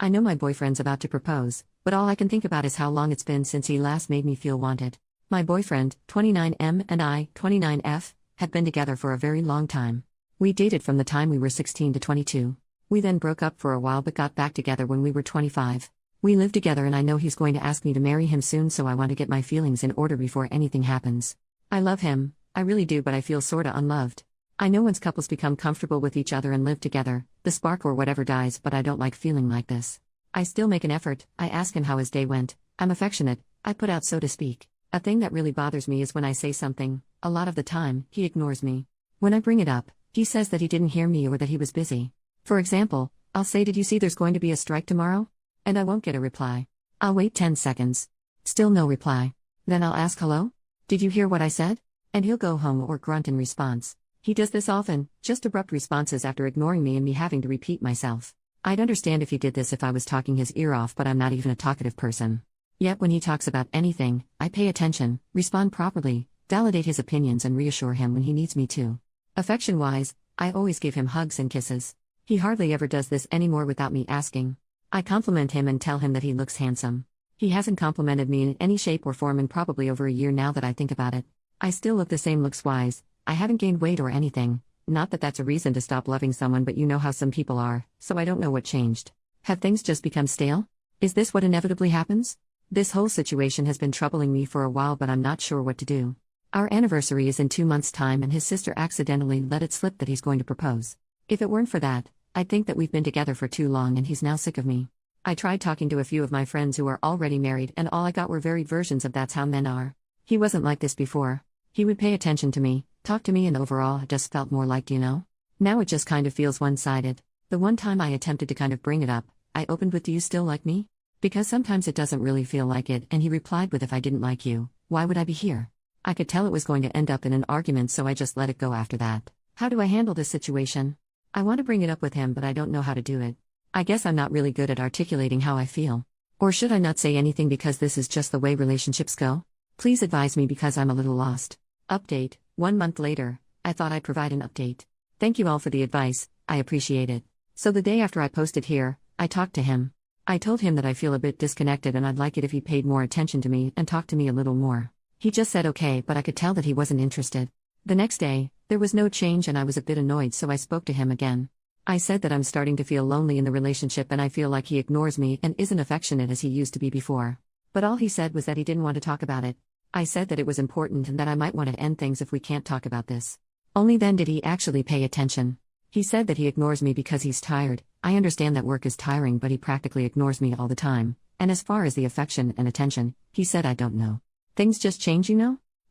I know my boyfriend's about to propose, but all I can think about is how long it's been since he last made me feel wanted. My boyfriend, 29M, and I, 29F, have been together for a very long time. We dated from the time we were 16 to 22. We then broke up for a while but got back together when we were 25. We live together and I know he's going to ask me to marry him soon, so I want to get my feelings in order before anything happens. I love him, I really do, but I feel sorta unloved. I know once couples become comfortable with each other and live together, the spark or whatever dies, but I don't like feeling like this. I still make an effort. I ask him how his day went. I'm affectionate, I put out, so to speak. A thing that really bothers me is when I say something, a lot of the time, he ignores me. When I bring it up, he says that he didn't hear me or that he was busy. For example, I'll say, "Did you see there's going to be a strike tomorrow?" And I won't get a reply. I'll wait 10 seconds. Still no reply. Then I'll ask, "Hello? Did you hear what I said?" And he'll go home or grunt in response. He does this often, just abrupt responses after ignoring me and me having to repeat myself. I'd understand if he did this if I was talking his ear off, but I'm not even a talkative person. Yet when he talks about anything, I pay attention, respond properly, validate his opinions and reassure him when he needs me to. Affection-wise, I always give him hugs and kisses. He hardly ever does this anymore without me asking. I compliment him and tell him that he looks handsome. He hasn't complimented me in any shape or form in probably over a year now that I think about it. I still look the same looks-wise. I haven't gained weight or anything. Not that that's a reason to stop loving someone, but you know how some people are, so I don't know what changed. Have things just become stale? Is this what inevitably happens? This whole situation has been troubling me for a while, but I'm not sure what to do. Our anniversary is in 2 months' time and his sister accidentally let it slip that he's going to propose. If it weren't for that, I'd think that we've been together for too long and he's now sick of me. I tried talking to a few of my friends who are already married and all I got were varied versions of "that's how men are." He wasn't like this before. He would pay attention to me, talk to me, and overall it just felt more like, Now it just kind of feels one-sided. The one time I attempted to kind of bring it up, I opened with, "Do you still like me?" Because sometimes it doesn't really feel like it, and he replied with, "If I didn't like you, why would I be here?" I could tell it was going to end up in an argument, so I just let it go after that. How do I handle this situation? I want to bring it up with him, but I don't know how to do it. I guess I'm not really good at articulating how I feel. Or should I not say anything because this is just the way relationships go? Please advise me because I'm a little lost. Update: 1 month later. I thought I'd provide an update. Thank you all for the advice, I appreciate it. So the day after I posted here, I talked to him. I told him that I feel a bit disconnected and I'd like it if he paid more attention to me and talked to me a little more. He just said okay, but I could tell that he wasn't interested. The next day, there was no change and I was a bit annoyed, so I spoke to him again. I said that I'm starting to feel lonely in the relationship and I feel like he ignores me and isn't affectionate as he used to be before. But all he said was that he didn't want to talk about it. I said that it was important and that I might want to end things if we can't talk about this. Only then did he actually pay attention. He said that he ignores me because he's tired. I understand that work is tiring, but he practically ignores me all the time. And as far as the affection and attention, he said, "I don't know. Things just change,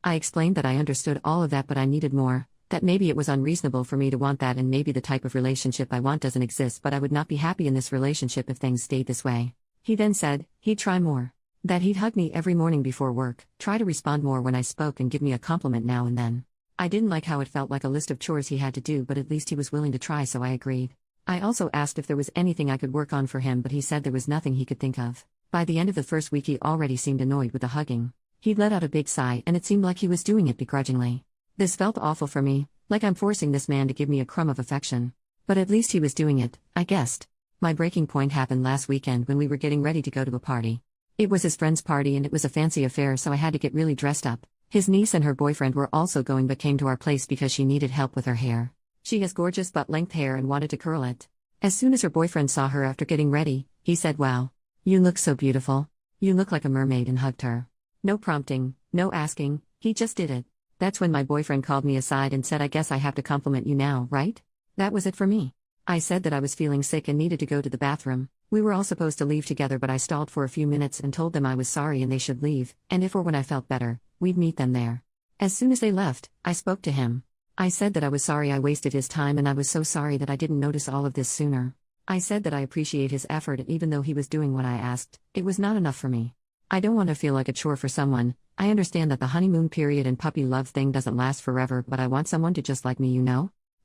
I explained that I understood all of that, but I needed more, that maybe it was unreasonable for me to want that and maybe the type of relationship I want doesn't exist, but I would not be happy in this relationship if things stayed this way. He then said he'd try more. That he'd hug me every morning before work, try to respond more when I spoke and give me a compliment now and then. I didn't like how it felt like a list of chores he had to do, but at least he was willing to try, so I agreed. I also asked if there was anything I could work on for him, but he said there was nothing he could think of. By the end of the first week he already seemed annoyed with the hugging. He let out a big sigh and it seemed like he was doing it begrudgingly. This felt awful for me, like I'm forcing this man to give me a crumb of affection. But at least he was doing it, I guessed. My breaking point happened last weekend when we were getting ready to go to a party. It was his friend's party and it was a fancy affair, so I had to get really dressed up. His niece and her boyfriend were also going but came to our place because she needed help with her hair. She has gorgeous butt-length hair and wanted to curl it. As soon as her boyfriend saw her after getting ready, he said, "Wow. You look so beautiful. You look like a mermaid," and hugged her. No prompting, no asking, he just did it. That's when my boyfriend called me aside and said, "I guess I have to compliment you now, right?" That was it for me. I said that I was feeling sick and needed to go to the bathroom. We were all supposed to leave together, but I stalled for a few minutes and told them I was sorry and they should leave, and if or when I felt better, we'd meet them there. As soon as they left, I spoke to him. I said that I was sorry I wasted his time and I was so sorry that I didn't notice all of this sooner. I said that I appreciate his effort, and even though he was doing what I asked, it was not enough for me. I don't want to feel like a chore for someone. I understand that the honeymoon period and puppy love thing doesn't last forever, but I want someone to just like me,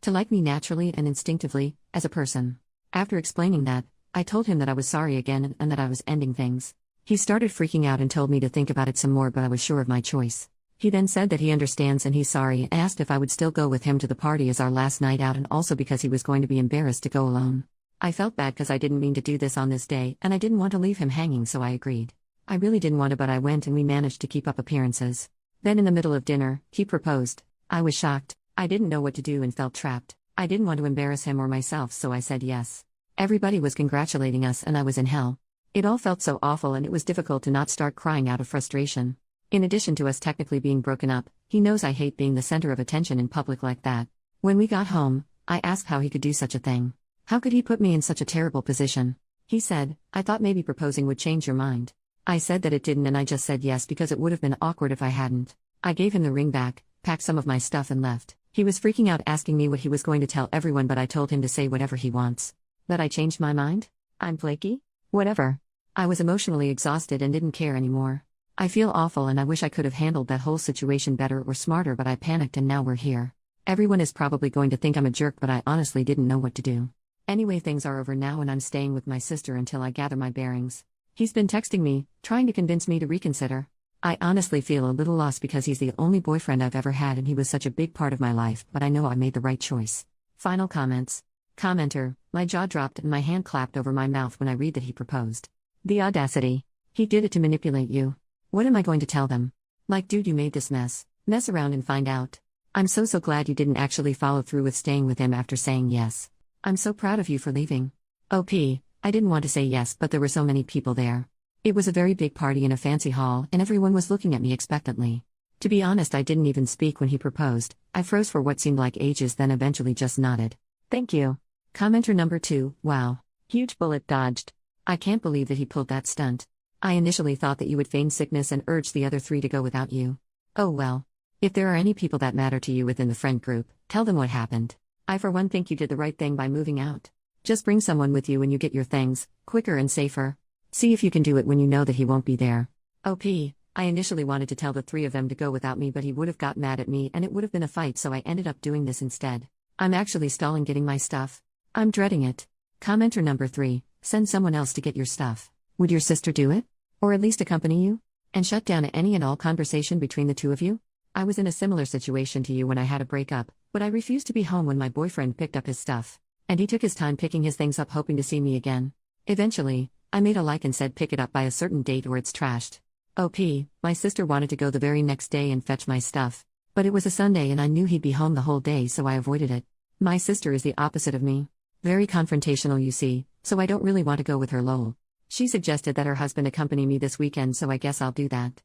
To like me naturally and instinctively, as a person. After explaining that, I told him that I was sorry again and that I was ending things. He started freaking out and told me to think about it some more, but I was sure of my choice. He then said that he understands and he's sorry and asked if I would still go with him to the party as our last night out, and also because he was going to be embarrassed to go alone. I felt bad because I didn't mean to do this on this day and I didn't want to leave him hanging, so I agreed. I really didn't want to, but I went and we managed to keep up appearances. Then in the middle of dinner, he proposed. I was shocked. I didn't know what to do and felt trapped. I didn't want to embarrass him or myself, so I said yes. Everybody was congratulating us and I was in hell. It all felt so awful and it was difficult to not start crying out of frustration. In addition to us technically being broken up, he knows I hate being the center of attention in public like that. When we got home, I asked how he could do such a thing. How could he put me in such a terrible position? He said, I thought maybe proposing would change your mind. I said that it didn't and I just said yes because it would have been awkward if I hadn't. I gave him the ring back, packed some of my stuff and left. He was freaking out asking me what he was going to tell everyone, but I told him to say whatever he wants. That I changed my mind? I'm flaky? Whatever. I was emotionally exhausted and didn't care anymore. I feel awful and I wish I could have handled that whole situation better or smarter, but I panicked and now we're here. Everyone is probably going to think I'm a jerk, but I honestly didn't know what to do. Anyway, things are over now and I'm staying with my sister until I gather my bearings. He's been texting me, trying to convince me to reconsider. I honestly feel a little lost because he's the only boyfriend I've ever had and he was such a big part of my life, but I know I made the right choice. Final comments. Commenter, my jaw dropped and my hand clapped over my mouth when I read that he proposed. The audacity. He did it to manipulate you. What am I going to tell them? Like, dude, you made this mess. Mess around and find out. I'm so glad you didn't actually follow through with staying with him after saying yes. I'm so proud of you for leaving. OP, I didn't want to say yes, but there were so many people there. It was a very big party in a fancy hall and everyone was looking at me expectantly. To be honest, I didn't even speak when he proposed. I froze for what seemed like ages, then eventually just nodded. Thank you. Commenter number 2, wow. Huge bullet dodged. I can't believe that he pulled that stunt. I initially thought that you would feign sickness and urge the other 3 to go without you. Oh well. If there are any people that matter to you within the friend group, tell them what happened. I for one think you did the right thing by moving out. Just bring someone with you when you get your things, quicker and safer. See if you can do it when you know that he won't be there. OP, I initially wanted to tell the 3 of them to go without me, but he would have got mad at me and it would have been a fight, so I ended up doing this instead. I'm actually stalling getting my stuff. I'm dreading it. Commenter number 3, send someone else to get your stuff. Would your sister do it? Or at least accompany you? And shut down any and all conversation between the 2 of you? I was in a similar situation to you when I had a breakup, but I refused to be home when my boyfriend picked up his stuff. And he took his time picking his things up, hoping to see me again. Eventually, I made a like and said pick it up by a certain date or it's trashed. OP, my sister wanted to go the very next day and fetch my stuff. But it was a Sunday and I knew he'd be home the whole day, so I avoided it. My sister is the opposite of me. Very confrontational, you see, so I don't really want to go with her, lol. She suggested that her husband accompany me this weekend, so I guess I'll do that.